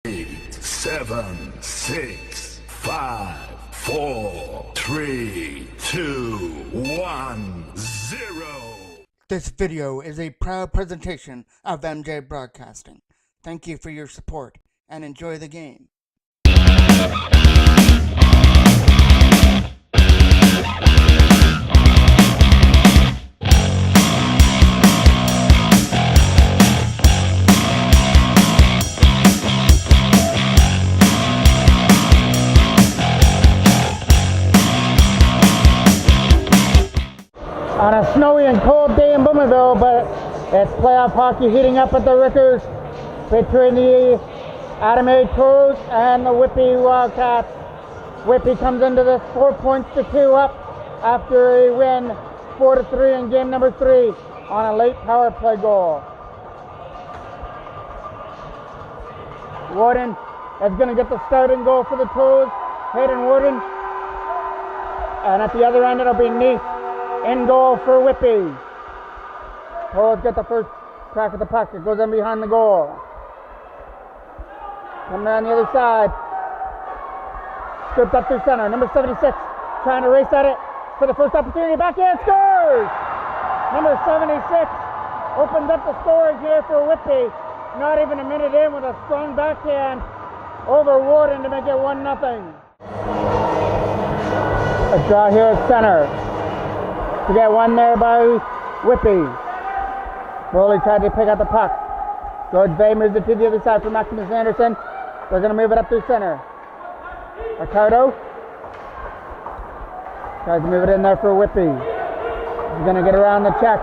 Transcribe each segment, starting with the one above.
8, 7, 6, 5, 4, 3, 2, 1, 0. This video is a proud presentation of MJ Broadcasting. Thank you for your support and enjoy the game. On a snowy and cold day in Boomerville, but it's playoff hockey heating up at the Rickers between the Adam A. Toros and the Whitby Wildcats. Whitby comes into this 4-2 up after a win 4-3 in game number 3 on a late power play goal. Warden is going to get the starting goal for the Toros, Hayden Warden. And at the other end it'll be Neath in goal for Whitby. Toros get the first crack at the puck. It goes in behind the goal. Coming around the other side. Scooped up through center. Number 76 trying to race at it for the first opportunity. Backhand scores! Number 76 opens up the scoring here for Whitby. Not even a minute in with a strong backhand over Warden to make it 1-0. A draw here at center. To get one there by Whitby. Broly tried to pick up the puck. George Bay moves it to the other side for Maximus Anderson. They're going to move it up through center. Ricardo tries to move it in there for Whitby. He's going to get around the check.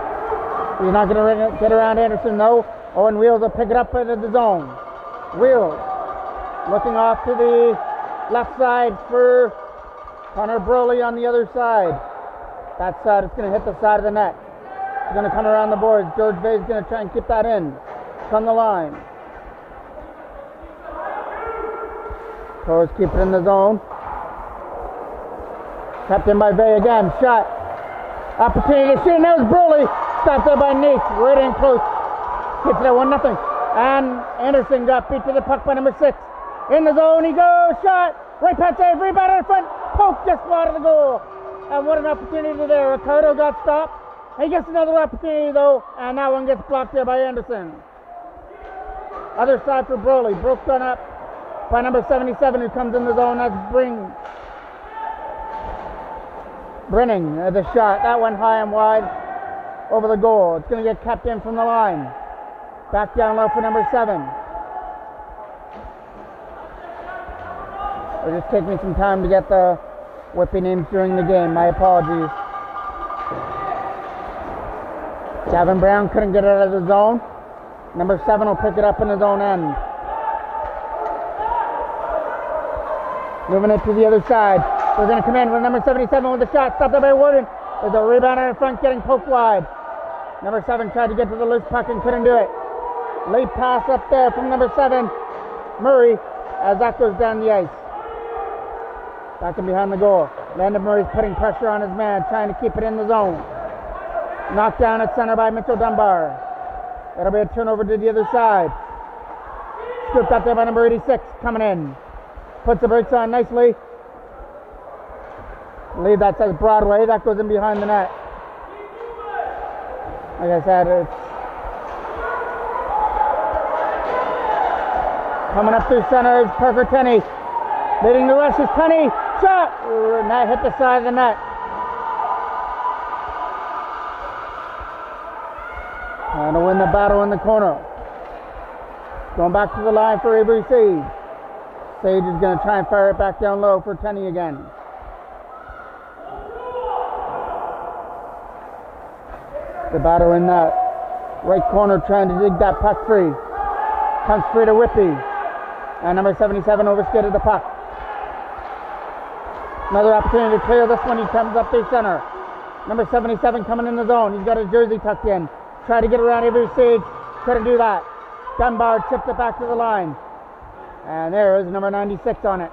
He's not going to get around Anderson though. Owen Wheels will pick it up into the zone. Wheels looking off to the left side for Connor Broly on the other side. That side is going to hit the side of the net. It's going to come around the boards. George Bay is going to try and keep that in. From the line. Toros keep it in the zone. Kept in by Bay again. Shot. Opportunity to shoot. And that was Broly. Stopped there by Neath. Right in close. Keeps it at 1-0. And Anderson got beat to the puck by number 6. In the zone he goes. Shot. Right pad save. Rebound in front. Poke just out of the goal. And what an opportunity there. Ricardo got stopped. He gets another opportunity though, and that one gets blocked there by Anderson. Other side for Broly. Broke done up by number 77 who comes in the zone. That's Brenning. The shot. That went high and wide over the goal. It's going to get kept in from the line. Back down low for number 7. It'll just take me some time to get the Whitby names during the game. My apologies. Gavin Brown couldn't get it out of the zone. Number 7 will pick it up in his own end. Moving it to the other side. We're going to come in with number 77 with the shot. Stopped up by Warden. There's a rebound in front getting poked wide. Number 7 tried to get to the loose puck and couldn't do it. Late pass up there from number 7, Murray, as that goes down the ice. Back in behind the goal. Landon Murray's putting pressure on his man, trying to keep it in the zone. Knocked down at center by Mitchell Dunbar. That'll be a turnover to the other side. Scooped up there by number 86, coming in. Puts the brakes on nicely. I believe that says Broadway. That goes in behind the net. Like I said, it's coming up through center is Parker Tenney. Leading the rush is Tenney. Shot! And that hit the side of the net. Trying to win the battle in the corner. Going back to the line for Avery Sage. Sage is going to try and fire it back down low for Tenney again. The battle in that right corner trying to dig that puck free. Comes free to Whitby. And number 77 overskated the puck. Another opportunity to clear this one. He comes up through center. Number 77 coming in the zone. He's got his jersey tucked in. Tried to get around Avery Sage. Couldn't do that. Dunbar chipped it back to the line. And there is number 96 on it.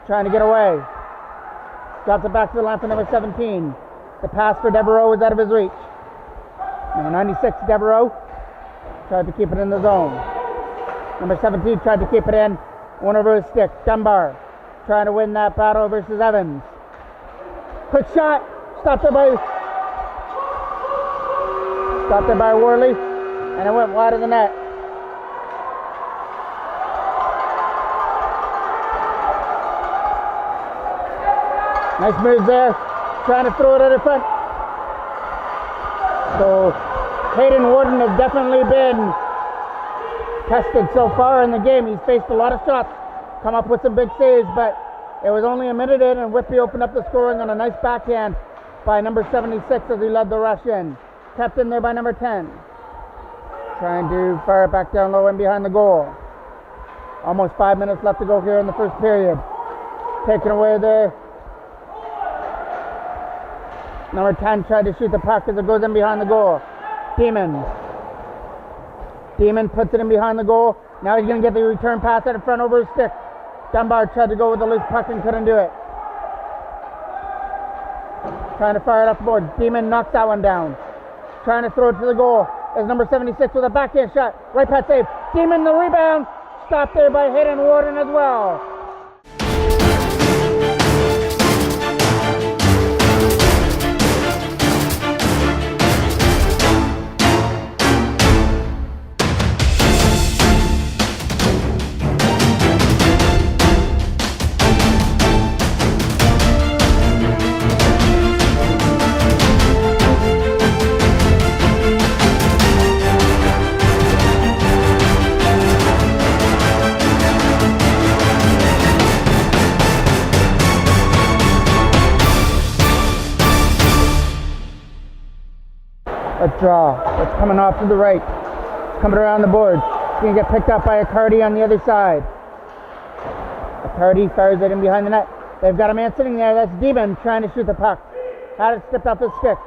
Trying to get away. Drops it back to the line for number 17. The pass for Devereaux was out of his reach. Number 96, Devereaux, tried to keep it in the zone. Number 17 tried to keep it in. Went over his stick. Dunbar trying to win that battle versus Evans. Quick shot. Stopped there by Worley. And it went wide of the net. Nice moves there. Trying to throw it at the front. So Hayden Warden has definitely been tested so far in the game. He's faced a lot of shots, come up with some big saves, but it was only a minute in and Whitby opened up the scoring on a nice backhand by number 76 as he led the rush in. Kept in there by number 10. Trying to fire it back down low and behind the goal. Almost 5 minutes left to go here in the first period. Taken away there. Number 10 tried to shoot the puck as it goes in behind the goal. Demon puts it in behind the goal. Now he's going to get the return pass at the front over his stick. Dunbar tried to go with the loose puck and couldn't do it. Trying to fire it up the board. Demon knocks that one down. Trying to throw it to the goal. There's number 76 with a backhand shot. Right pad save. Demon the rebound. Stopped there by Hayden Warden as well. Let's draw. It's coming off to the right. It's coming around the board. It's going to get picked up by Accardi on the other side. Accardi fires it in behind the net. They've got a man sitting there. That's Demon trying to shoot the puck. Had it stripped off his stick.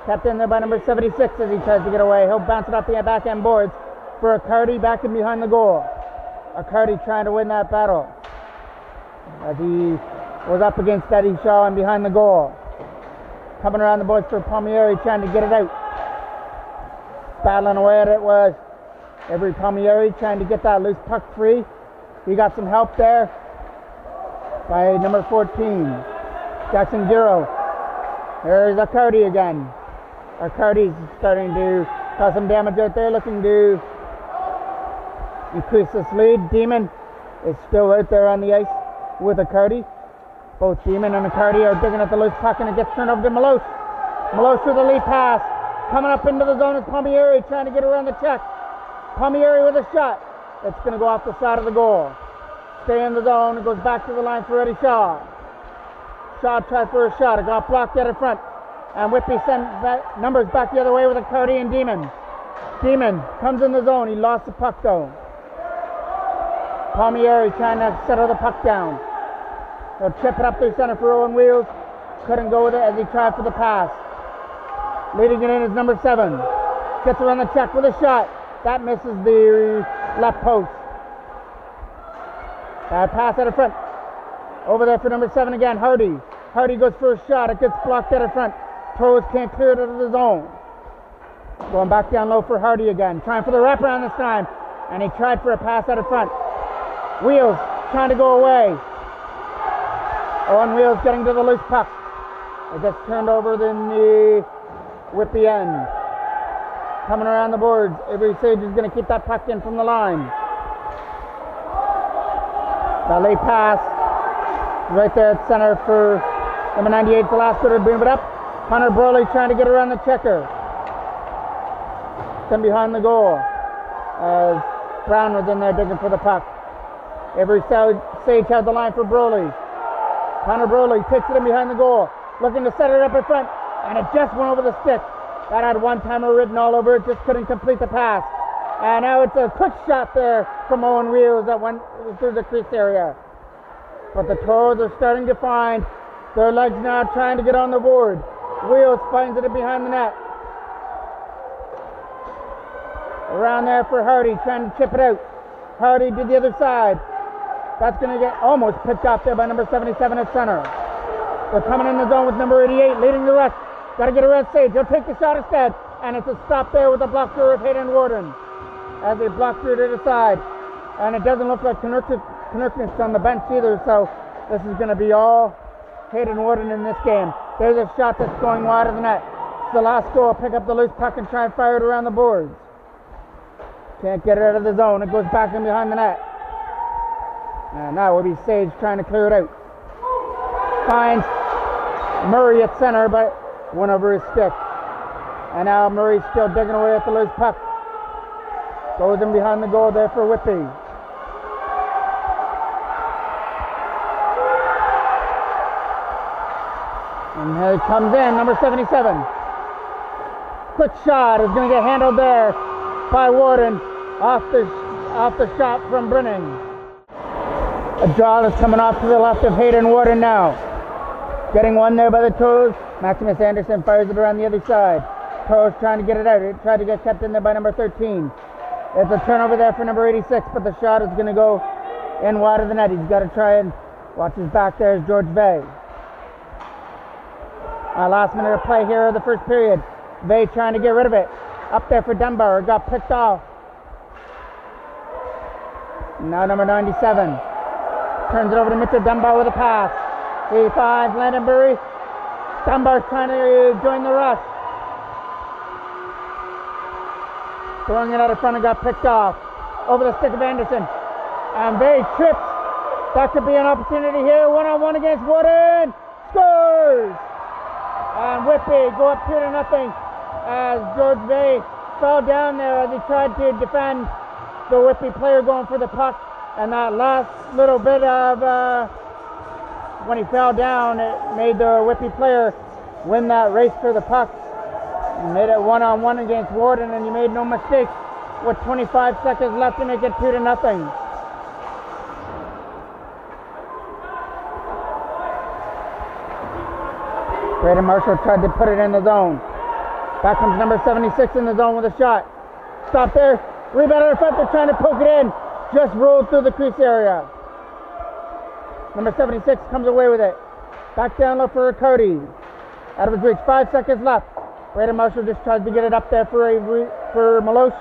Kept in there by number 76 as he tries to get away. He'll bounce it off the backhand boards for Accardi back in behind the goal. Accardi trying to win that battle as he was up against Eddie Shaw and behind the goal. Coming around the boards for Palmieri trying to get it out. Battling away at it was Avery Palmieri trying to get that loose puck free. He got some help there by number 14, Jackson Giro. There's Accardi again. Accardi's starting to cause some damage out there, looking to increase this lead. Demon is still out there on the ice with Accardi. Both Demon and Accardi are digging at the loose puck and it gets turned over to Maloche. Maloche with a lead pass. Coming up into the zone is Palmieri trying to get around the check. Palmieri with a shot. It's going to go off the side of the goal. Stay in the zone. It goes back to the line for Eddie Shaw. Shaw tried for a shot. It got blocked out in front. And Whitby sends that numbers back the other way with Accardi and Demon. Demon comes in the zone. He lost the puck though. Palmieri trying to settle the puck down. He'll chip it up through center for Owen Wheels. Couldn't go with it as he tried for the pass. Leading it in is number 7. Gets around the check with a shot. That misses the left post. Pass out of front. Over there for number 7 again, Hardy. Hardy goes for a shot. It gets blocked out of front. Toros can't clear it out of the zone. Going back down low for Hardy again. Trying for the wraparound this time. And he tried for a pass out of front. Wheels trying to go away. Owen Wheels getting to the loose puck. It gets turned over in the Whitby end. Coming around the boards. Avery Sage is going to keep that puck in from the line. That late pass right there at center for number 98, the last to boom it up. Hunter Broly trying to get around the checker. Then behind the goal as Brown was in there digging for the puck. Avery Sage had the line for Broly. Hunter Broly takes it in behind the goal, looking to set it up in front. And it just went over the stick. That had one-timer written all over it, just couldn't complete the pass. And now it's a quick shot there from Owen Wheels that went through the crease area. But the Toros are starting to find their legs now, trying to get on the board. Wheels finds it behind the net. Around there for Hardy, trying to chip it out. Hardy to the other side. That's going to get almost picked off there by number 77 at center. They're coming in the zone with number 88, leading the rush. Got to get around Sage. He'll take the shot instead. And it's a stop there with a block through of Hayden Warden. As they block through to the side. And it doesn't look like Canuckness on the bench either, so this is going to be all Hayden Warden in this game. There's a shot that's going wide of the net. It's the last goal. Pick up the loose puck and try and fire it around the boards. Can't get it out of the zone. It goes back in behind the net. And that will be Sage trying to clear it out. Finds Murray at center, but went over his stick. And now Murray's still digging away at the loose puck. Goes in behind the goal there for Whitby. And here he comes in, number 77. Quick shot is going to get handled there by Warden off the shot from Brennan. A draw is coming off to the left of Hayden Warden now. Getting one there by the Toros. Maximus Anderson fires it around the other side. Toros trying to get it out. It tried to get kept in there by number 13. It's a turnover there for number 86, but the shot is going to go in wide of the net. He's got to try and watch his back there is George Vay. Last minute of play here of the first period. Vay trying to get rid of it. Up there for Dunbar. Got picked off. Now number 97. Turns it over to Mitchell Dunbar with a pass. He finds Landenbury. Dunbar's trying to join the rush. Throwing it out of front and got picked off. Over the stick of Anderson. And Vay trips. That could be an opportunity here. One-on-one against Warden. Scores! And Whitby go up 2-0 as George Vay fell down there as he tried to defend the Whitby player going for the puck. And that last little bit of when he fell down, it made the Whitby player win that race for the puck. He made it one-on-one against Warden, and he made no mistake with 25 seconds left to make it 2-0. Braden Marshall tried to put it in the zone. Back comes number 76 in the zone with a shot. Stop there. Rebound out of front. They're trying to poke it in. Just rolled through the crease area. Number 76 comes away with it. Back down low for Riccardi. Out of his reach. 5 seconds left. Braden Marshall just tries to get it up there for Maloche.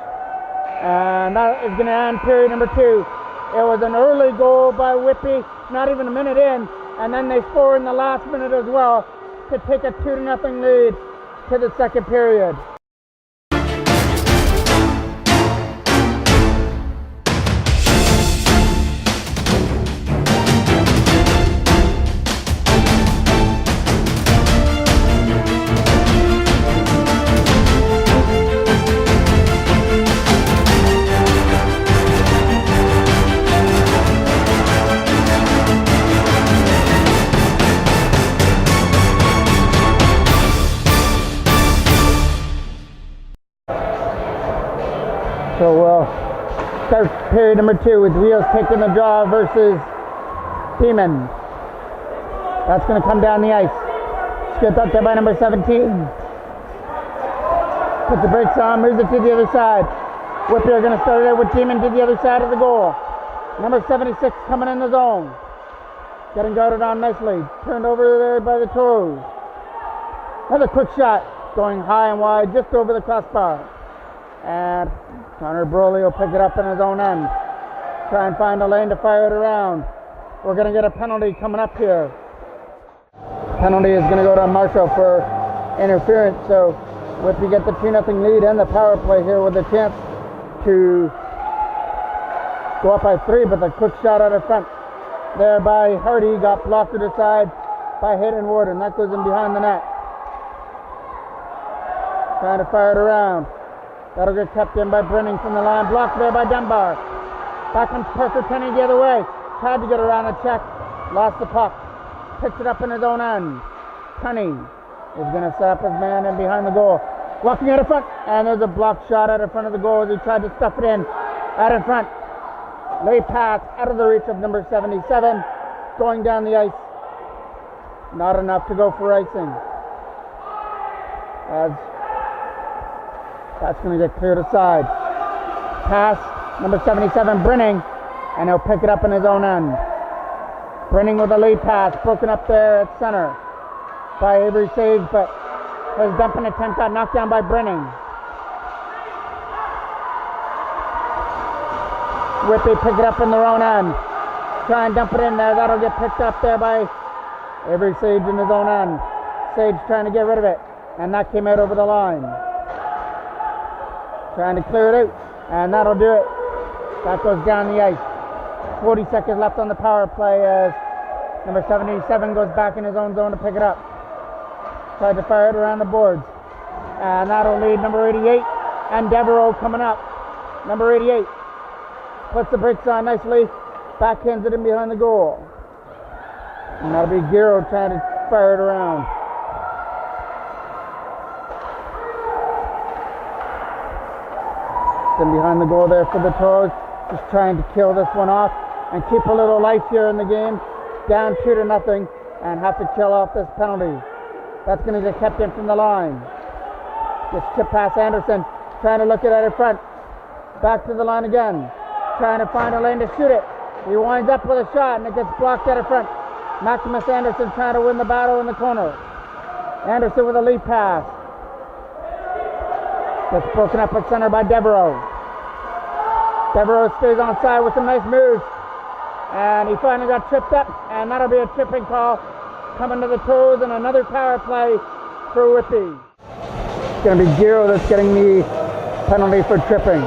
And that is going to end period number 2. It was an early goal by Whitby. Not even a minute in. And then they score in the last minute as well to take a 2-0 lead to the second period. So we'll start period number 2 with Wheels taking the draw versus Demon. That's going to come down the ice. Skipped up there by number 17. Puts the brakes on, moves it to the other side. Whitby are going to start it out with Demon to the other side of the goal. Number 76 coming in the zone. Getting guarded on nicely. Turned over there by the Toros. Another quick shot. Going high and wide just over the crossbar. And Connor Broly will pick it up in his own end. Try and find a lane to fire it around. We're going to get a penalty coming up here. Penalty is going to go to Marshall for interference. So Whitby get the 2-0 lead and the power play here with a chance to go up by 3. But the quick shot out of front there by Hardy got blocked to the side by Hayden Warden. That goes in behind the net. Trying to fire it around. That'll get kept in by Brenning from the line. Blocked there by Dunbar. Back comes Parker Tenney the other way. Tried to get around a check. Lost the puck. Picks it up in his own end. Tenney is going to set up his man in behind the goal. Walking out of front. And there's a blocked shot out in front of the goal as he tried to stuff it in. Out in front. Lay pass out of the reach of number 77. Going down the ice. Not enough to go for icing. As that's going to get cleared aside. Pass, number 77, Brenning, and he'll pick it up in his own end. Brenning with a lead pass, broken up there at center by Avery Sage, but his dumping attempt got knocked down by Brenning. Whitby pick it up in their own end. Try and dump it in there. That'll get picked up there by Avery Sage in his own end. Sage trying to get rid of it. And that came out over the line. Trying to clear it out. And that'll do it. That goes down the ice. 40 seconds left on the power play as number 77 goes back in his own zone to pick it up. Tried to fire it around the boards. And that'll lead number 88. And Devereaux coming up. Number 88 puts the brakes on nicely. Backhands it in behind the goal. And that'll be Giro trying to fire it around. Then behind the goal there for the Toros. Just trying to kill this one off and keep a little life here in the game. Down 2-0 and have to kill off this penalty. That's going to get kept in from the line. Gets tipped past Anderson. Trying to look it at it front. Back to the line again. Trying to find a lane to shoot it. He winds up with a shot and it gets blocked at it front. Maximus Anderson trying to win the battle in the corner. Anderson with a lead pass. Gets broken up at center by Devereaux. Devereaux stays on side with some nice moves. And he finally got tripped up. And that'll be a tripping call coming to the Toros and another power play for Whitby. It's going to be Giro that's getting the penalty for tripping.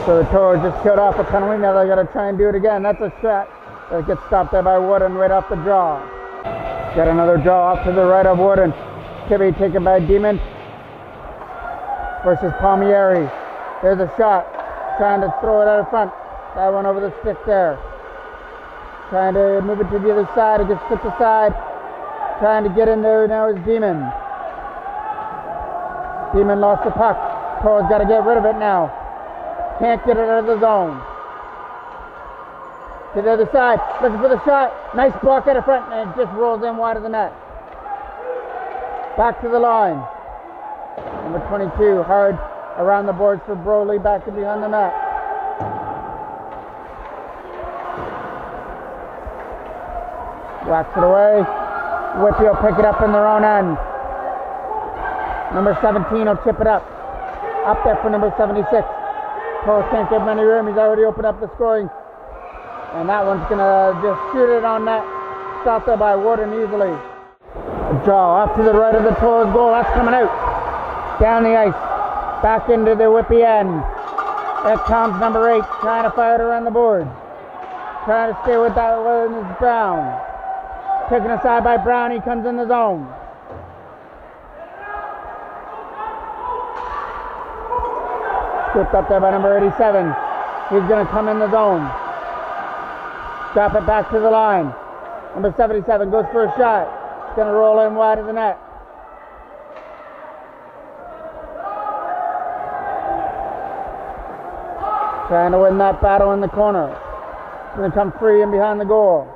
So the Toros just killed off a penalty. Now they got to try and do it again. That's a shot that gets stopped there by Wooden right off the draw. Got another draw off to the right of Wooden. Kibbe taken by Demon versus Palmieri. There's a shot. Trying to throw it out of front. That one over the stick there. Trying to move it to the other side. It gets tipped aside. Trying to get in there now is Demon. Demon lost the puck. Toros got to get rid of it now. Can't get it out of the zone. To the other side. Looking for the shot. Nice block out of front and it just rolls in wide of the net. Back to the line. Number 22 hard around the boards for Broly back to behind the net. Whacks it away. Whitby will pick it up in their own end. Number 17 will chip it up. Up there for number 76. Toros can't get many room. He's already opened up the scoring. And that one's going to just shoot it on net. Stopped there by Warden easily. A draw off to the right of the Toros goal. That's coming out. Down the ice. Back into the Whitby end. That comes number 8. Trying to fire it around the board. Trying to stay with that one is Brown. Taken aside by Brown. He comes in the zone. Scooped up there by number 87. He's going to come in the zone. Drop it back to the line. Number 77 goes for a shot. It's going to roll in wide of the net. Trying to win that battle in the corner. It's going to come free in behind the goal.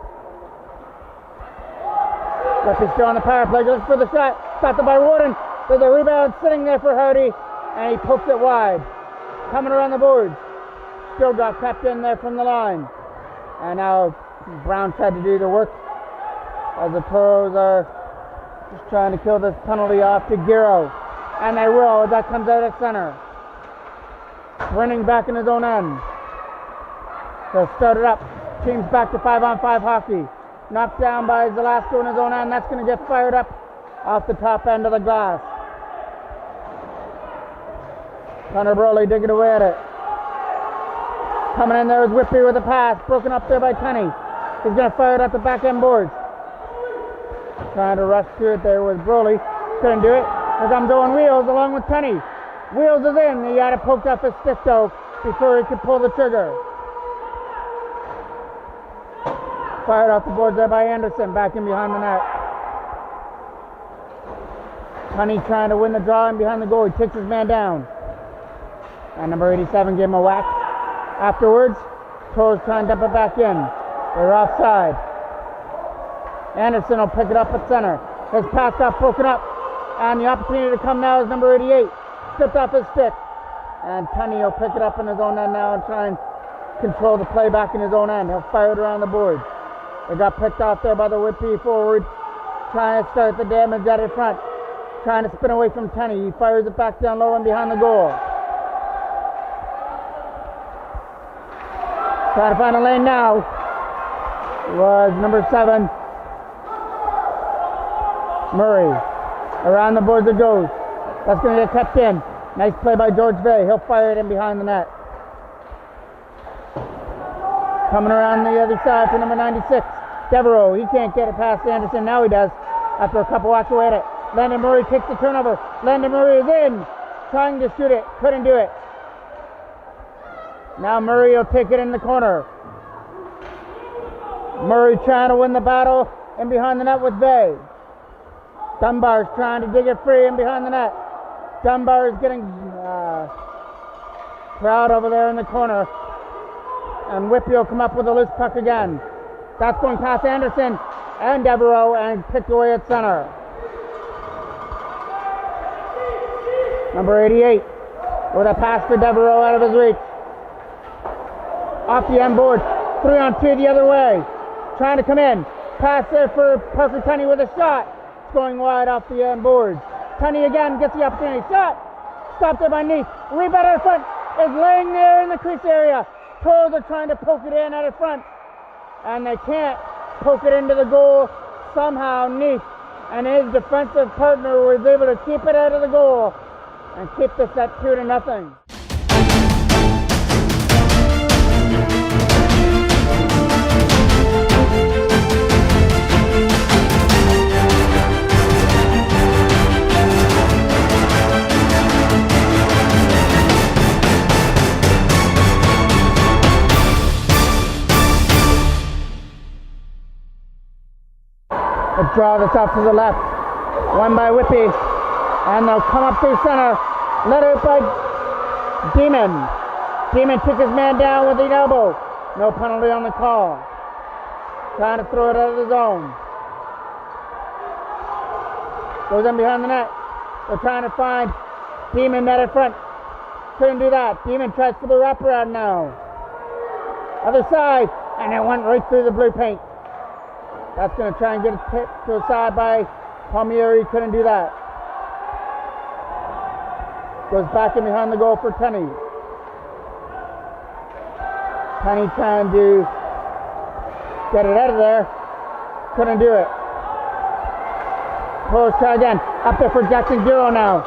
Whitby still on the power play. Goes for the shot. Stopped by Warden. There's a rebound sitting there for Hardy. And he pokes it wide. Coming around the boards. Still got kept in there from the line. And now Brown tried to do the work as the Toros are just trying to kill this penalty off to Giro. And they will as that comes out at center. Running back in his own end. So start it up. Team's back to 5-on-5 hockey. Knocked down by Zelasco in his own end. That's going to get fired up off the top end of the glass. Connor Broly digging away at it. Coming in there is Whitby with a pass. Broken up there by Tunney. He's going to fire it at the back end boards. Trying to rush through it there with Broly. Couldn't do it. Here comes Owen Wheels along with Tunney. Wheels is in. He had it poked up his stick though before he could pull the trigger. Fired off the boards there by Anderson. Back in behind the net. Tunney trying to win the draw in behind the goal. He takes his man down. And number 87 gave him a whack. Afterwards, Toros trying to dump it back in. They're offside. Anderson will pick it up at center. His pass got broken up. And the opportunity to come now is number 88. Stripped off his stick. And Tunney will pick it up in his own end now and try and control the play back in his own end. He'll fire it around the board. It got picked off there by the Whitby forward. Trying to start the damage at it front. Trying to spin away from Tunney. He fires it back down low and behind the goal. Trying to find a lane now was number 7, Murray. Around the boards it goes. That's going to get kept in. Nice play by George Vay. He'll fire it in behind the net. Coming around the other side for number 96, Devereaux. He can't get it past Anderson. Now he does after a couple walks away at it. Landon Murray takes the turnover. Landon Murray is in. Trying to shoot it. Couldn't do it. Now Murray will take it in the corner. Murray trying to win the battle in behind the net with Vay. Dunbar's trying to dig it free in behind the net. Dunbar is getting proud over there in the corner. And Whitby will come up with a loose puck again. That's going past Anderson and Devereaux and picked away at center. Number 88 with a pass for Devereaux out of his reach. Off the end board. 3-on-2 the other way. Trying to come in. Pass there for Parker Tunney with a shot. It's going wide off the end board. Tunney again gets the opportunity. Shot. Stopped there by Neath. Rebound out of front. Is laying there in the crease area. Toros are trying to poke it in out of front. And they can't poke it into the goal. Somehow Neath and his defensive partner was able to keep it out of the goal and keep this at 2-0. A draw that's off to the left. Won by Whitby. And they'll come up through center. Led out by Demon. Demon took his man down with the elbow. No penalty on the call. Trying to throw it out of the zone. Goes in behind the net. They're trying to find Demon net in front. Couldn't do that. Demon tries for the wraparound now. Other side. And it went right through the blue paint. That's going to try and get it tipped to the side by Palmieri. Couldn't do that. Goes back in behind the goal for Tunney. Tunney trying to get it out of there. Couldn't do it. Toros try again. Up there for Jackson Giro now.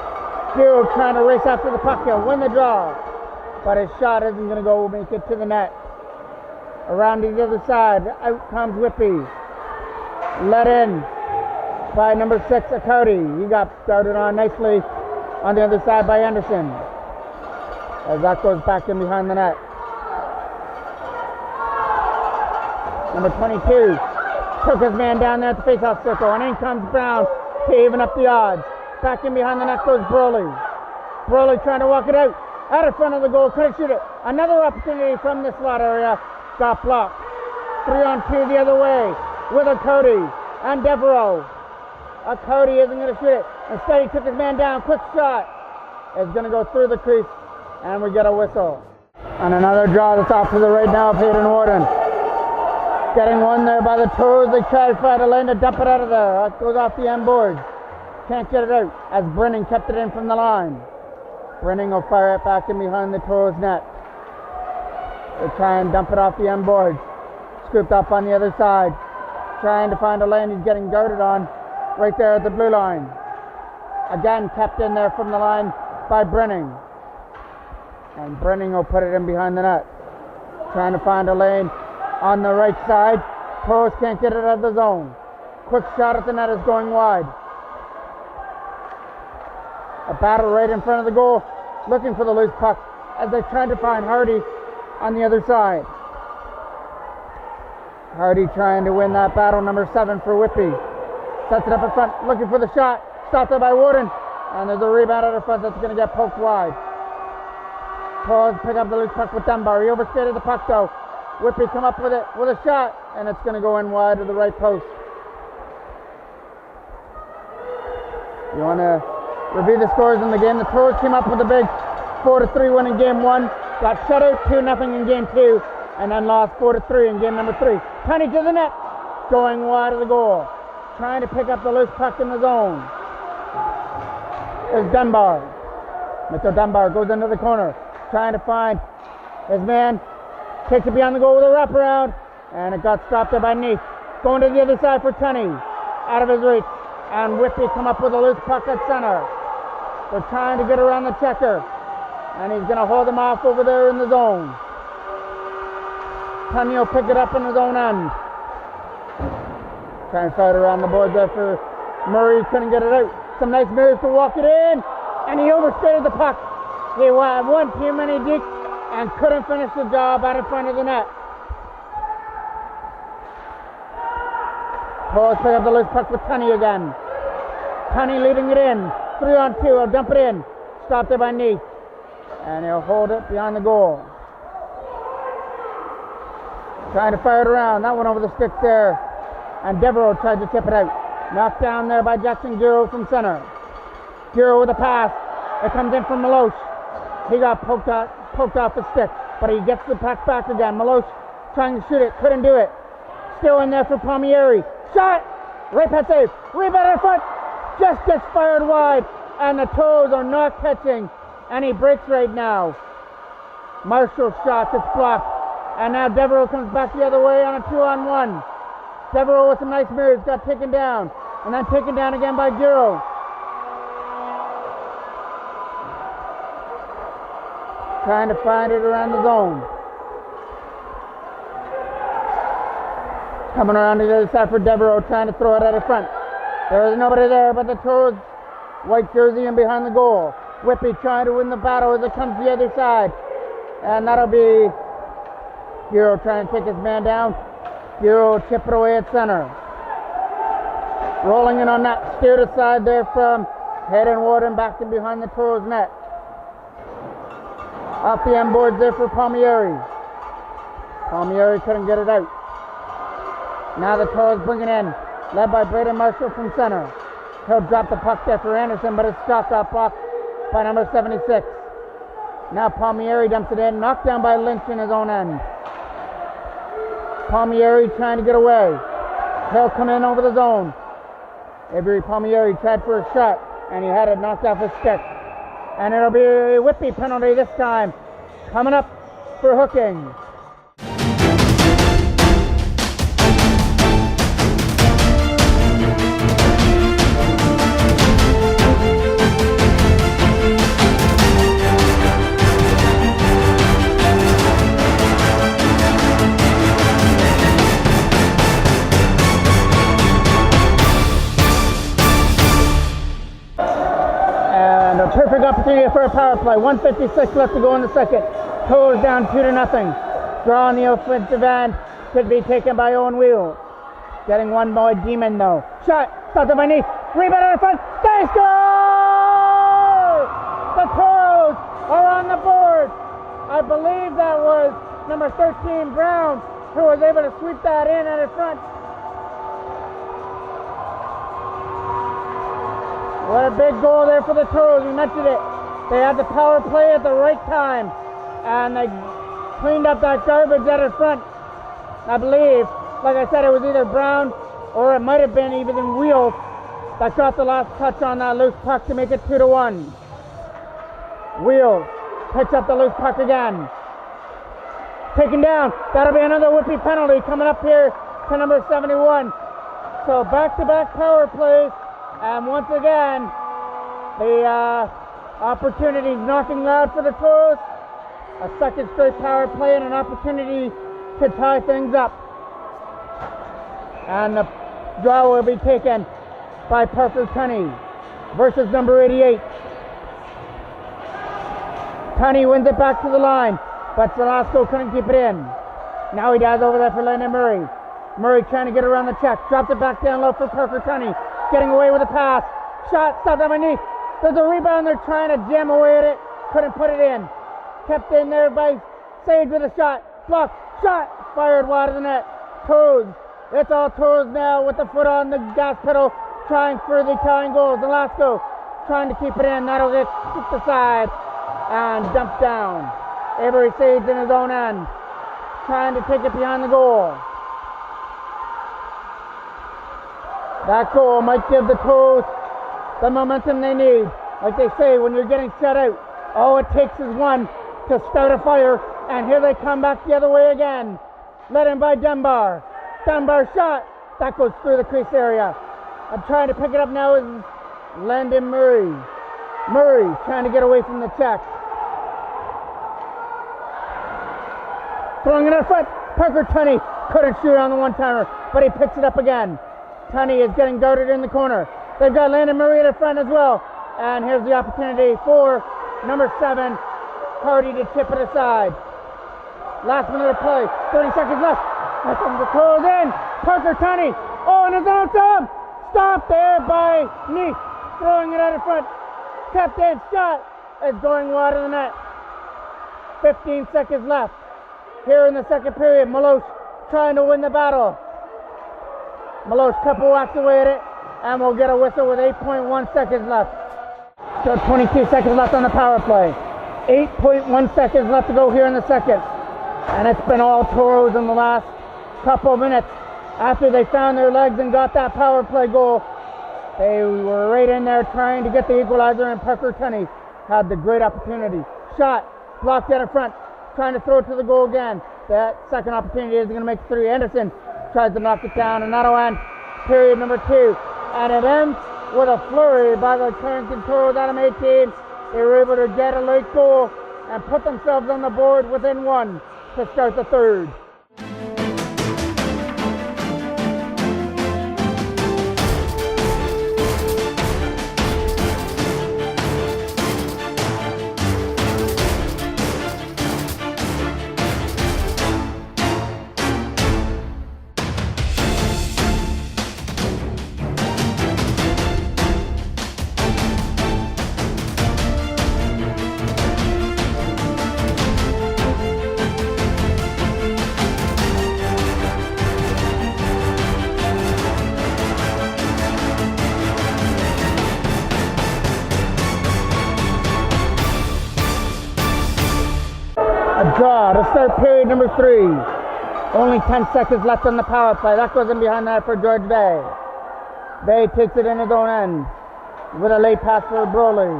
Giro trying to race after the puck. He'll win the draw. But his shot isn't going to go make it to the net. Around to the other side. Out comes Whitby. Let in by number 6, Cody. He got started on nicely on the other side by Anderson. As that goes back in behind the net. Number 22 took his man down there at the faceoff circle. And in comes Brown to even up the odds. Back in behind the net goes Broly. Broly trying to walk it out. Out in front of the goal. Couldn't shoot it. Another opportunity from the slot area. Got blocked. 3-on-2 the other way. With a Cody and Devereaux. A Cody isn't going to shoot it. Instead, he took his man down. Quick shot. It's going to go through the crease. And we get a whistle. And another draw that's off to the right now of Hayden Warden. Getting one there by the Toros. They try to find a lane to dump it out of there. It goes off the end board. Can't get it out as Brennan kept it in from the line. Brennan will fire it back in behind the Toros net. They try and dump it off the end board. Scooped up on the other side. Trying to find a lane. He's getting guarded on right there at the blue line. Again kept in there from the line by Brennan. And Brennan will put it in behind the net. Trying to find a lane on the right side. Toros can't get it out of the zone. Quick shot at the net is going wide. A battle right in front of the goal. Looking for the loose puck as they try to find Hardy on the other side. Hardy trying to win that battle. Number 7 for Whitby. Sets it up in front. Looking for the shot. Stopped there by Warden. And there's a rebound out of front that's going to get poked wide. Toros pick up the loose puck with Dunbar. He overstated the puck though. Whitby come up with it with a shot. And it's going to go in wide to the right post. You want to review the scores in the game. The Toros came up with a big 4-3 win in game 1. Got shut out 2-0 in game 2. And then lost 4-3 in game number 3. Tunney to the net. Going wide of the goal. Trying to pick up the loose puck in the zone. There's Dunbar. Mr. Dunbar goes into the corner. Trying to find his man. Takes it beyond the goal with a wraparound, and it got stopped there by Neath. Going to the other side for Tunney. Out of his reach. And Whitby come up with a loose puck at center. They're trying to get around the checker. And he's going to hold them off over there in the zone. Tunney will pick it up in his own end. Trying to fight around the boards there for Murray. Couldn't get it out. Some nice moves to walk it in. And he overskated the puck. He went one too many deep and couldn't finish the job out in front of the net. Toros pick up the loose puck with Tunney again. Tunney leading it in. 3-on-2. He'll dump it in. Stopped there by Neath. And he'll hold it behind the goal. Trying to fire it around. That one over the sticks there. And Devereaux tried to tip it out. Knocked down there by Jackson Giro from center. Giro with a pass. It comes in from Maloche. He got poked off his stick, but he gets the puck back again. Maloche trying to shoot it. Couldn't do it. Still in there for Palmieri. Shot! Right pad save. Rebound in front. Just gets fired wide. And the Toros are not catching any breaks right now. Marshall's shot gets blocked. And now Devereaux comes back the other way on a 2-on-1. Devereaux with some nice moves. Got taken down. And then taken down again by Giro. Trying to find it around the zone. Coming around to the other side for Devereaux, trying to throw it out in front. There is nobody there but the Toros white jersey and behind the goal. Whitby trying to win the battle as it comes to the other side. And that'll be Giro trying to take his man down. Giro chip it away at center. Rolling in on that, steered aside there from Hayden Warden back to behind the Toros net. Off the end boards there for Palmieri. Palmieri couldn't get it out. Now the Toros bring it in, led by Braden Marshall from center. He'll drop the puck there for Anderson, but it's stopped off by number 76. Now Palmieri dumps it in, knocked down by Lynch in his own end. Palmieri trying to get away. He'll come in over the zone. Avery Palmieri tried for a shot, and he had it knocked off his stick. And it'll be a Whitby penalty this time. Coming up for hooking. Perfect opportunity for a power play. 1:56 left to go in the second. Toros down 2-0. Draw on the offensive end. Could be taken by Owen Wheel. Getting one by Demon though. Shot. Stopped by Neath. Rebound in front. They score! The Toros are on the board. I believe that was number 13 Brown who was able to sweep that in at the front. What a big goal there for the Toros. We mentioned it. They had the power play at the right time. And they cleaned up that garbage at the front. I believe, like I said, it was either Brown or it might have been even Wheels that got the last touch on that loose puck to make it 2-1. Wheels picks up the loose puck again. Taken down. That'll be another Whitby penalty coming up here to number 71. So back-to-back power plays. And once again, the opportunity is knocking loud for the Toros. A second straight power play and an opportunity to tie things up. And the draw will be taken by Parker Tunney versus number 88. Tunney wins it back to the line, but Velasco couldn't keep it in. Now he dives over there for Landon Murray. Murray trying to get around the check. Dropped it back down low for Parker Tunney. Getting away with a pass. Shot stopped underneath. There's a rebound. They're trying to jam away at it. Couldn't put it in. Kept in there by Sage with a shot. Blocked. Shot. Fired wide of the net. Toros. It's all Toros now with the foot on the gas pedal. Trying for the tying goals. Velasco trying to keep it in. That'll get kicked aside and dumped down. Avery Sage in his own end. Trying to take it behind the goal. That goal might give the Toros the momentum they need. Like they say, when you're getting shut out, all it takes is one to start a fire, And here they come back the other way again. Led in by Dunbar. Dunbar shot. That goes through the crease area. I'm trying to pick it up now is Landon Murray. Murray trying to get away from the check. Throwing it in front. Parker Tunney couldn't shoot on the one-timer, but he picks it up again. Tunney is getting guarded in the corner. They've got Landon Murray in the front as well. And here's the opportunity for number 7, Hardy, to tip it aside. Last minute of play. 30 seconds left. Here comes the Toros in. Parker Tunney. Oh, and it's out to him. Stopped there by Neath. Throwing it out in front. Kept in. Shot is going wide of the net. 15 seconds left. Here in the second period, Malosh trying to win the battle. Malosh couple whacks away at it, and we'll get a whistle with 8.1 seconds left. So 22 seconds left on the power play. 8.1 seconds left to go here in the second. And it's been all Toros in the last couple of minutes. After they found their legs and got that power play goal, they were right in there trying to get the equalizer, and Parker Tunney had the great opportunity. Shot, blocked out in front, trying to throw it to the goal again. That second opportunity is going to make 3. Anderson tries to knock it down, and that'll end period number 2. And it ends with a flurry by the Carrington Toros Adam 18. They were able to get a late goal and put themselves on the board within 1 to start the third. A draw to start period number 3. Only 10 seconds left on the power play. That goes in behind that for George Bay. Bay takes it in his own end with a late pass for Broly.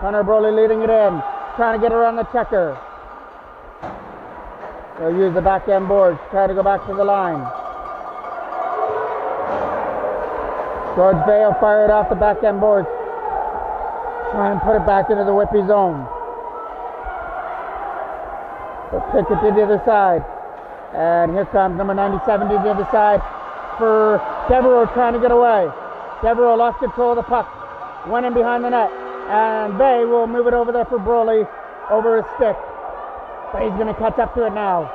Connor Broly leading it in, trying to get around the checker. They'll use the backhand boards, try to go back to the line. George Bay will fire it off the backhand boards. Try and put it back into the Whitby zone. They'll take it to the other side. And here comes number 97 to the other side for Devereaux trying to get away. Devereaux lost control of the puck. Went in behind the net. And Bay will move it over there for Broly over his stick. Bay's going to catch up to it now.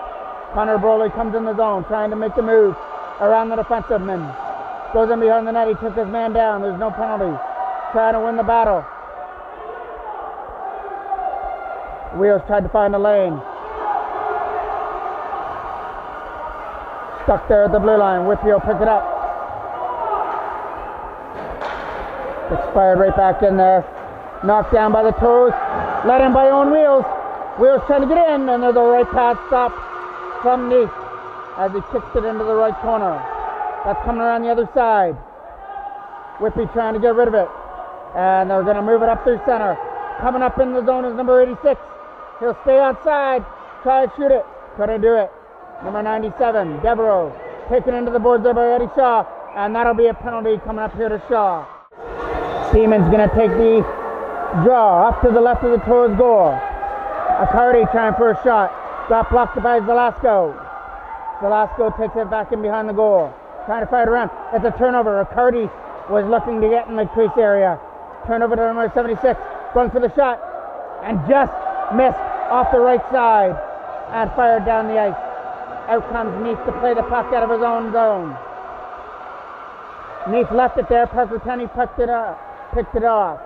Connor Broly comes in the zone trying to make the move around the defensive man. Goes in behind the net. He took his man down. There's no penalty. Trying to win the battle. Wheels tried to find a lane. Stuck there at the blue line. Whitby will pick it up. Expired right back in there. Knocked down by the Toros. Let in by Owen Wheels. Wheels trying to get in, and there's a right pass stop from Neath as he kicks it into the right corner. That's coming around the other side. Whitby trying to get rid of it. And they're going to move it up through center. Coming up in the zone is number 86. He'll stay outside. Try to shoot it. Couldn't do it. Number 97, Devereaux, taken into the boards there by Eddie Shaw, and that'll be a penalty coming up here to Shaw. Seaman's going to take the draw up to the left of the Toros goal. Accardi trying for a shot. Got blocked by Velasco. Velasco takes it back in behind the goal. Trying to fire it around. It's a turnover. Accardi was looking to get in the crease area. Turnover to number 76. Going for the shot. And just missed off the right side. And fired down the ice. Out comes Neath to play the puck out of his own zone. Neath left it there. Parker Tunney picked it off.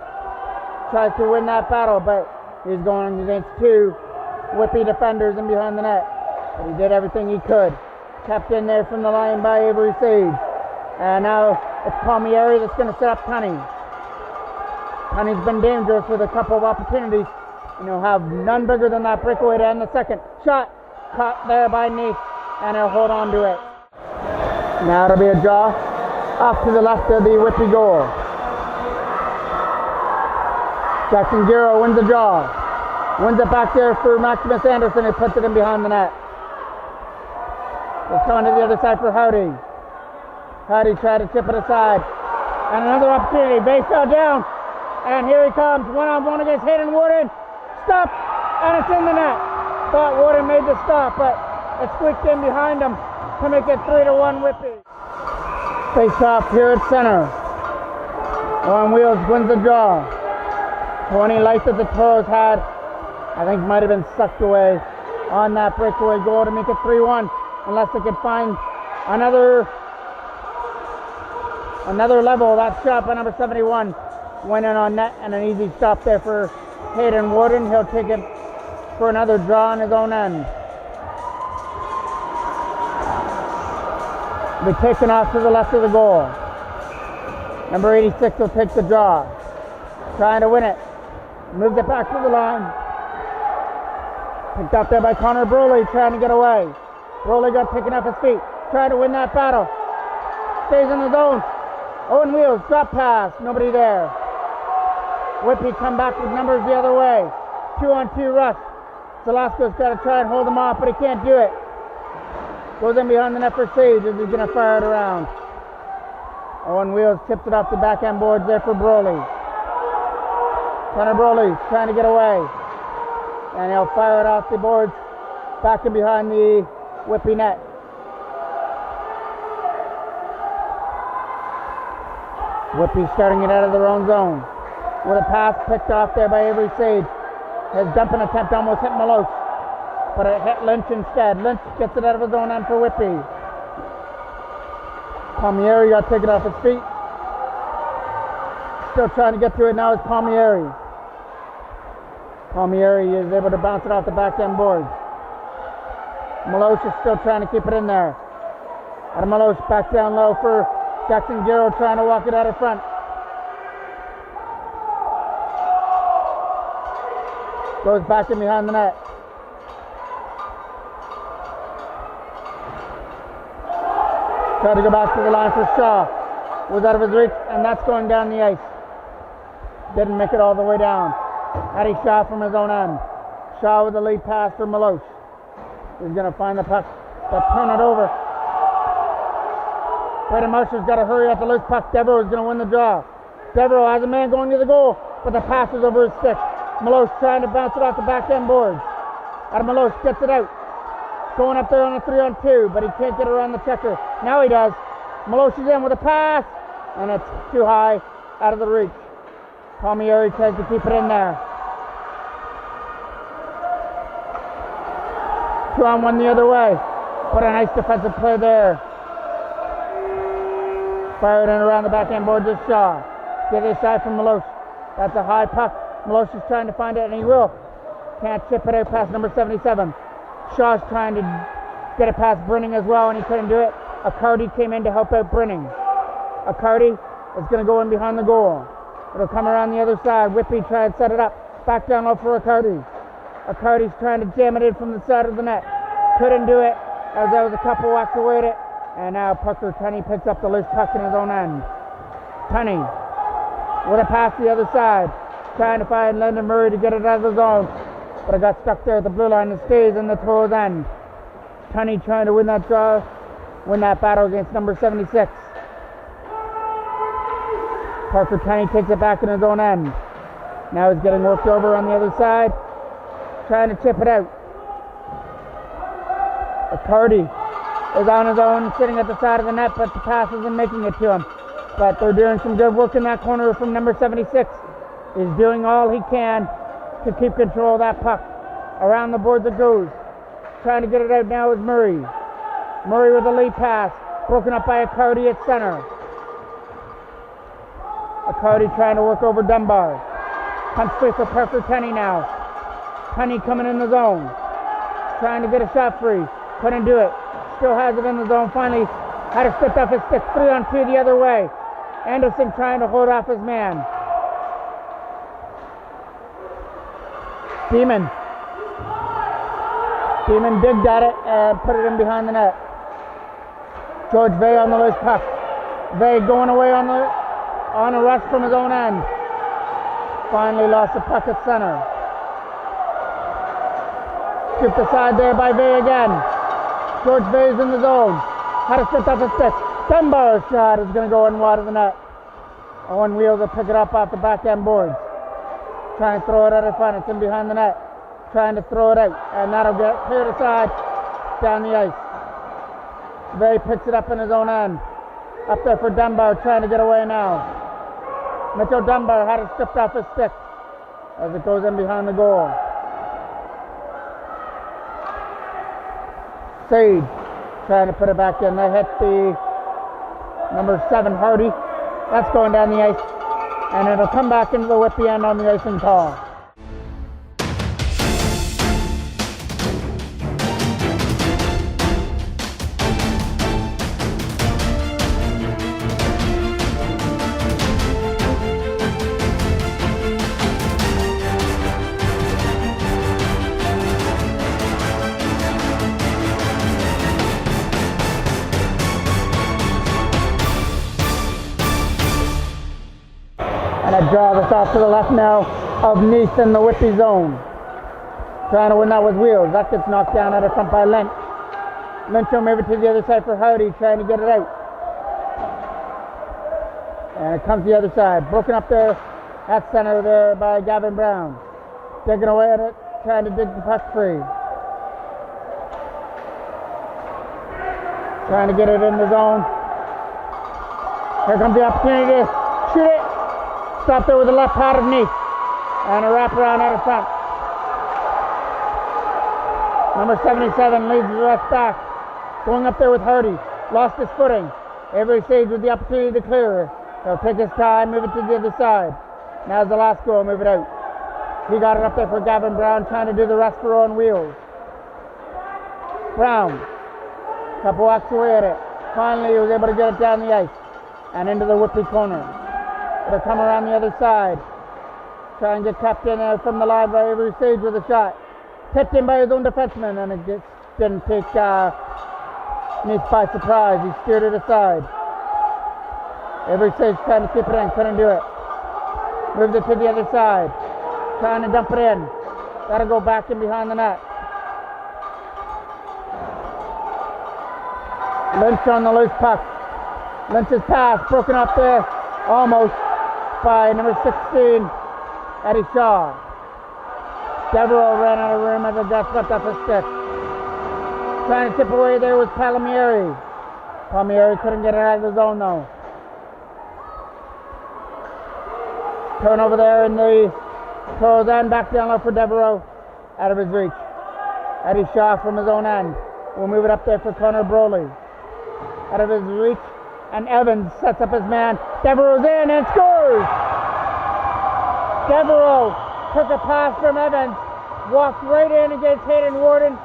Tries to win that battle, but he's going against 2 Whitby defenders in behind the net. But he did everything he could. Kept in there from the line by Avery Sage. And now it's Palmieri that's going to set up Tunney. Tunney's been dangerous with a couple of opportunities. Have none bigger than that breakaway to end the second. Shot caught there by Neath, and he'll hold on to it. Now it'll be a draw off to the left of the Whitby goal. Jackson Giro wins the draw. Wins it back there for Maximus Anderson, who puts it in behind the net. It's going to the other side for Howdy. Howdy tried to chip it aside. And another opportunity. Base fell down. And here he comes. One-on-one against Hayden Warden. Stop. And it's in the net. Thought Warden made the stop, but it squeaked in behind him to make it 3-1 Whitby. Face off here at center. On Wheels wins the draw. 20 life that the Toros had, I think might have been sucked away on that breakaway goal to make it 3-1, unless they could find another level. That shot by number 71 went in on net, and an easy stop there for Hayden Warden. He'll take it for another draw on his own end. Be taken off to the left of the goal. Number 86 will take the draw. Trying to win it. Moves it back to the line. Picked up there by Connor Broley, trying to get away. Broley got taken off his feet. Trying to win that battle. Stays in the zone. Owen Wheels, drop pass. Nobody there. Whitby come back with numbers the other way. 2-on-2 rush. Velasco's got to try and hold him off, but he can't do it. Goes in behind the net for Sage as he's going to fire it around. Owen Wheels tips it off the backhand boards there for Broley. Connor Broley trying to get away. And he'll fire it off the boards back in behind the Whitby net. Whitby starting it out of their own zone. With a pass picked off there by Avery Sage. His dumping attempt almost hit Maloche, but it hit Lynch instead. Lynch gets it out of his own end for Whitby. Palmieri got taken off his feet. Still trying to get to it now is Palmieri. Palmieri is able to bounce it off the back end boards. Maloche is still trying to keep it in there. Adam Maloche back down low for Jackson Guerrero, trying to walk it out of front. Goes back in behind the net. Tried to go back to the line for Shaw. Was out of his reach, and that's going down the ice. Didn't make it all the way down. Eddie Shaw from his own end. Shaw with the lead pass for Maloche. He's going to find the puck, but turn it over. Braden Marshall's got to hurry at the loose puck. Devereaux is going to win the draw. Devereaux has a man going to the goal, but the pass is over his stick. Maloche trying to bounce it off the back end boards. Adam Maloche gets it out. Going up there on a 3-on-2, but he can't get around the checker. Now he does. Maloche is in with a pass, and it's too high, out of the reach. Palmieri tries to keep it in there. 2-on-1 the other way. But a nice defensive play there. Fired in around the backhand boards of Shaw. The other side from Maloche. That's a high puck. Maloche is trying to find it, and he will. Can't chip it out past number 77. Shaw's trying to get it past Brinning as well, and he couldn't do it. Accardi came in to help out Brinning. Accardi is going to go in behind the goal. It'll come around the other side. Whitby tries to set it up. Back down low for Accardi. Accardi's trying to jam it in from the side of the net. Couldn't do it, as there was a couple whacks away it. And now Pucker Tunney picks up the loose puck in his own end. Tunney with a pass the other side. Trying to find Lyndon Murray to get it out of the zone. But it got stuck there at the blue line and stays in the Toros end. Tunney trying to win that draw, win that battle against number 76. Parker Tunney takes it back in his own end. Now he's getting worked over on the other side. Trying to chip it out. Accardi is on his own, sitting at the side of the net, but the pass isn't making it to him. But they're doing some good work in that corner from number 76. He's doing all he can to keep control of that puck. Around the boards it goes. Trying to get it out now is Murray. Murray with a lead pass. Broken up by Accardi at center. Accardi trying to work over Dunbar. Comes free for Parker Tunney now. Tunney coming in the zone. Trying to get a shot free. Couldn't do it. Still has it in the zone. Finally had to slip off his stick. 3-on-2 the other way. Anderson trying to hold off his man. Beeman digged at it and put it in behind the net. George Vey on the loose puck. Vey going away on a rush from his own end. Finally lost the puck at center. Scooped aside there by Vay again. George Vay's in the zone. Had it stripped off his stick. Dunbar's shot is going to go in wide of the net. Owen Wheels will pick it up off the backhand boards. Trying to throw it out in front. It's in behind the net. Trying to throw it out. And that'll get cleared aside down the ice. Vay picks it up in his own end. Up there for Dunbar, trying to get away now. Mitchell Dunbar had it stripped off his stick as it goes in behind the goal. Sage trying to put it back in. They hit the number 7 Hardy. That's going down the ice. And it'll come back into the Whitby end on the icing call. And a draw this off to the left now of Neath in the Whitby zone. Trying to win that with Wheels. That gets knocked down out of front by Lynch. Lynch will move it to the other side for Hardy, trying to get it out. And it comes the other side. Broken up there at center there by Gavin Brown. Digging away at it, trying to dig the puck free. Trying to get it in the zone. Here comes the opportunity to shoot it. Stop there with the left pad of Neath. And a wraparound out of front. Number 77 leads the rest back. Going up there with Hardy. Lost his footing. Avery Sage with the opportunity to clear. He'll take his time, move it to the other side. Now's the last goal, move it out. He got it up there for Gavin Brown, trying to do the rest for Owen Wheels. Brown. Couple walks away at it. Finally, he was able to get it down the ice. And into the Whitby corner. It'll come around the other side. Try and get tapped in from the line by Avery Sage with a shot. Tipped in by his own defenseman, and it just didn't take Neath by surprise. He steered it aside. Avery Sage trying to keep it in, couldn't do it. Moved it to the other side. Trying to dump it in. That'll go back in behind the net. Lynch on the loose puck. Lynch's pass broken up there, almost, by number 16, Eddie Shaw. Devereaux ran out of room as it got swept off his stick. Trying to tip away there was Palmieri. Palmieri couldn't get it out of the zone though. Turnover there in the Toros end, back down low for Devereaux, out of his reach. Eddie Shaw from his own end will move it up there for Connor Broley. Out of his reach, and Evans sets up his man. Devereaux's in and scores! Devereaux took a pass from Evans, walked right in against Hayden Warden,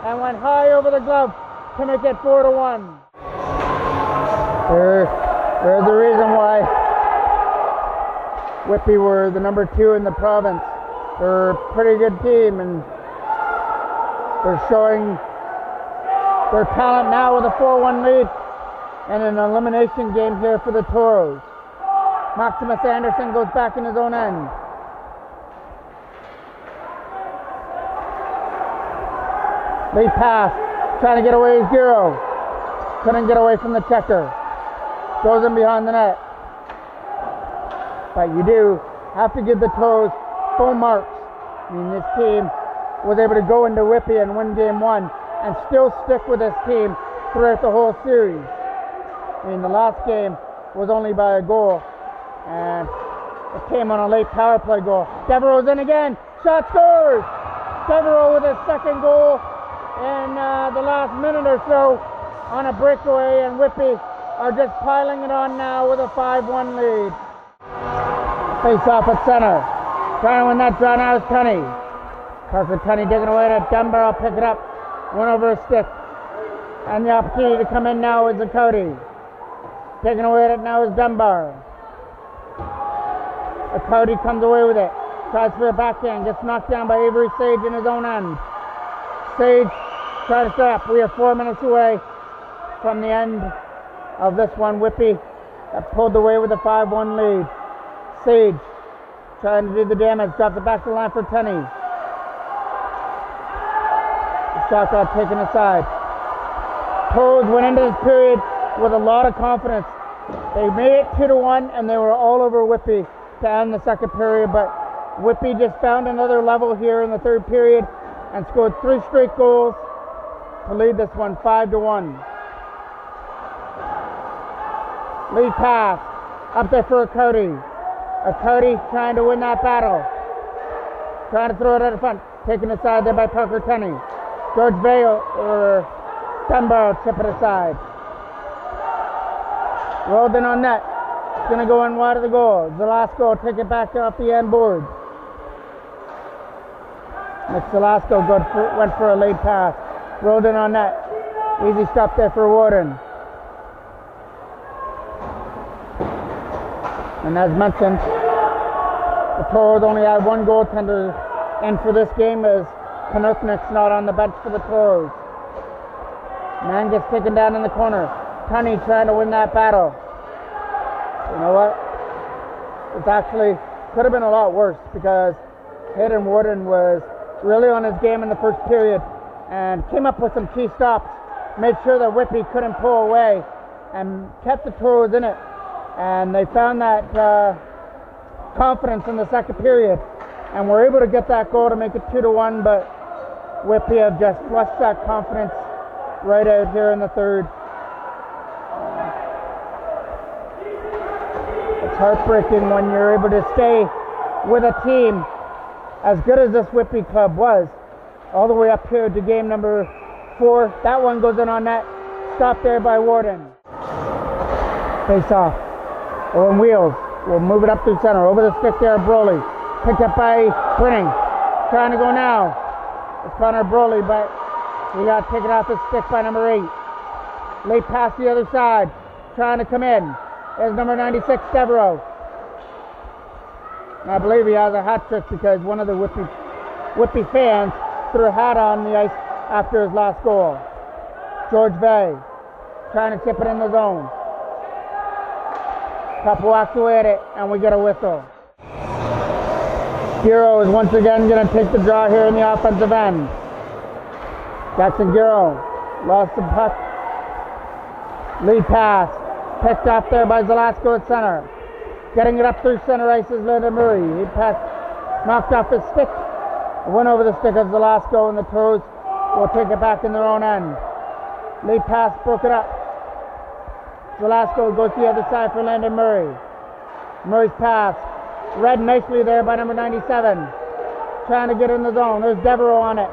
and went high over the glove to make it 4-1. There's the reason why Whitby were the number 2 in the province. They're a pretty good team, and they're showing their talent now with a 4-1 lead and an elimination game here for the Toros. Maximus Anderson goes back in his own end. Late pass, trying to get away is Giro. Couldn't get away from the checker. Goes in behind the net. But you do have to give the Toros full marks. I mean, this team was able to go into Whitby and win game 1 and still stick with this team throughout the whole series. I mean, the last game was only by a goal, and it came on a late power play goal. Devereaux's in again. Shot scores! Devereaux with his second goal in the last minute or so on a breakaway, and Whitby are just piling it on now with a 5-1 lead. Face off at center. Trying to win that draw now is Tunney. Carson Tunney digging away at Dunbar. I'll pick it up. Went over a stick. And the opportunity to come in now is Acody. Taking away at it now is Dunbar. Acody comes away with it. Tries for a backhand. Gets knocked down by Avery Sage in his own end. Sage tries to stop. We are 4 minutes away from the end of this one. Whitby that pulled away with a 5-1 lead. Sage trying to do the damage. Drops it back to the line for Tunney. The shot got taken aside. Toros went into this period with a lot of confidence. They made it 2-1 and they were all over Whitby to end the second period, but Whitby just found another level here in the third period and scored 3 straight goals to lead this one 5-1. Lead pass up there for Cody. Cody trying to win that battle. Trying to throw it out of front. Taken aside there by Parker Tenney. George Vale or Dunbar tip it aside. Rolled in on net. It's going to go in wide of the goal. Zelasco take it back off the end board. Nick Zelasco went for a late pass. Rolled in on net. Easy stop there for Warden. And as mentioned, the Toros only had 1 goaltender in for this game as Penutnik's not on the bench for the Toros. Man gets taken down in the corner. Tunney trying to win that battle. You know what? It actually could have been a lot worse because Hayden Warden was really on his game in the first period and came up with some key stops, made sure that Whitby couldn't pull away and kept the Toros in it. And they found that confidence in the second period and were able to get that goal to make it 2-1, but Whitby have just flushed that confidence right out here in the third. It's heartbreaking when you're able to stay with a team as good as this Whitby club was all the way up here to game number 4. That one goes in on net. Stopped there by Warden. Face off. Owen Wheels will move it up through center. Over the stick there, Broly. Picked up by Brinning. Trying to go now. It's Connor Broly, but he got taken off the stick by number 8. Late pass the other side. Trying to come in. There's number 96, Devereaux. And I believe he has a hat trick because one of the Whitby fans threw a hat on the ice after his last goal. George Bay trying to chip it in the zone. Cup walks away at it, and we get a whistle. Giro is once again going to take the draw here in the offensive end. Jackson Giro lost the puck. Lead pass. Picked off there by Zelasco at center. Getting it up through center ice is Linda Murray. He passed, knocked off his stick. Went over the stick of Zelasco, and the Toros will take it back in their own end. Lead pass broke it up. Zelasco goes to the other side for Landon Murray. Murray's pass. Read nicely there by number 97. Trying to get in the zone. There's Devereaux on it.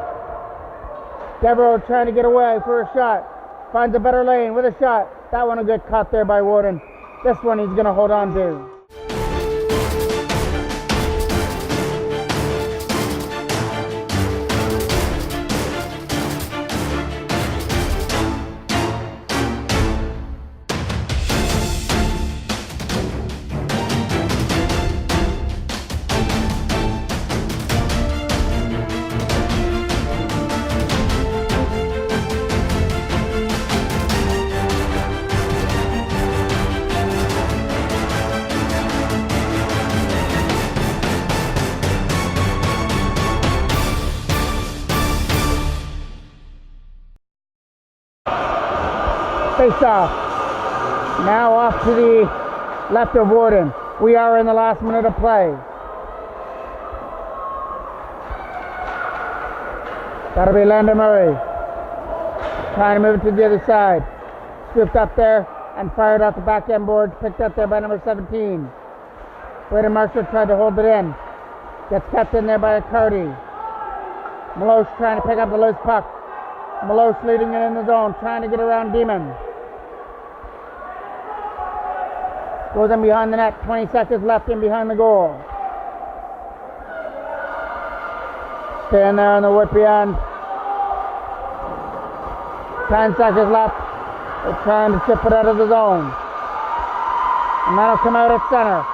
Devereaux trying to get away for a shot. Finds a better lane with a shot. That one will get caught there by Warden. This one he's going to hold on to. Face off. Now off to the left of Warden. We are in the last minute of play. That'll be Landon Murray. Trying to move it to the other side. Scooped up there and fired off the back end boards. Picked up there by number 17. Braden Marshall tried to hold it in. Gets kept in there by Cardi. Maloche trying to pick up the loose puck. Maloche leading it in the zone. Trying to get around Demon. Goes in behind the net. 20 seconds left in behind the goal. Staying there on the Whitby end. 10 seconds left. They're trying to chip it out of the zone. And that'll come out at center.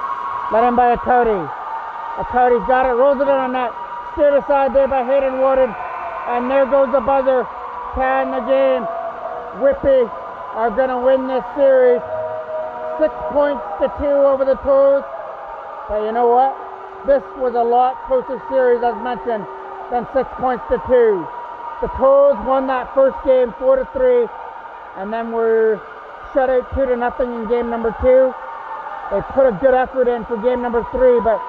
Let in by Cody. Cody's got it. Rolls it in on net. Steered aside there by Hayden Warden. And there goes the buzzer. Tie in the game. Whitby are going to win this series. 6 points to 2 over the Toros. But you know what? This was a lot closer series, as mentioned, than 6 points to 2. The Toros won that first game 4-3, and then were shut out 2-0 in game number 2. They put a good effort in for game number 3, but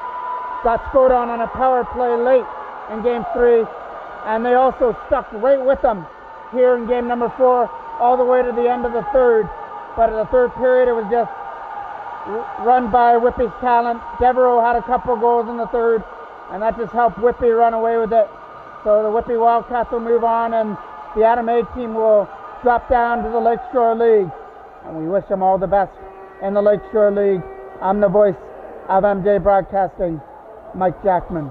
got scored on a power play late in game 3, and they also stuck right with them here in game number 4 all the way to the end of the third. But in the third period, it was just run by Whitby's talent. Devereaux had a couple goals in the third, and that just helped Whitby run away with it. So the Whitby Wildcats will move on, and the Adam A team will drop down to the Lakeshore League. And we wish them all the best in the Lakeshore League. I'm the voice of MJ Broadcasting, Mike Jackman.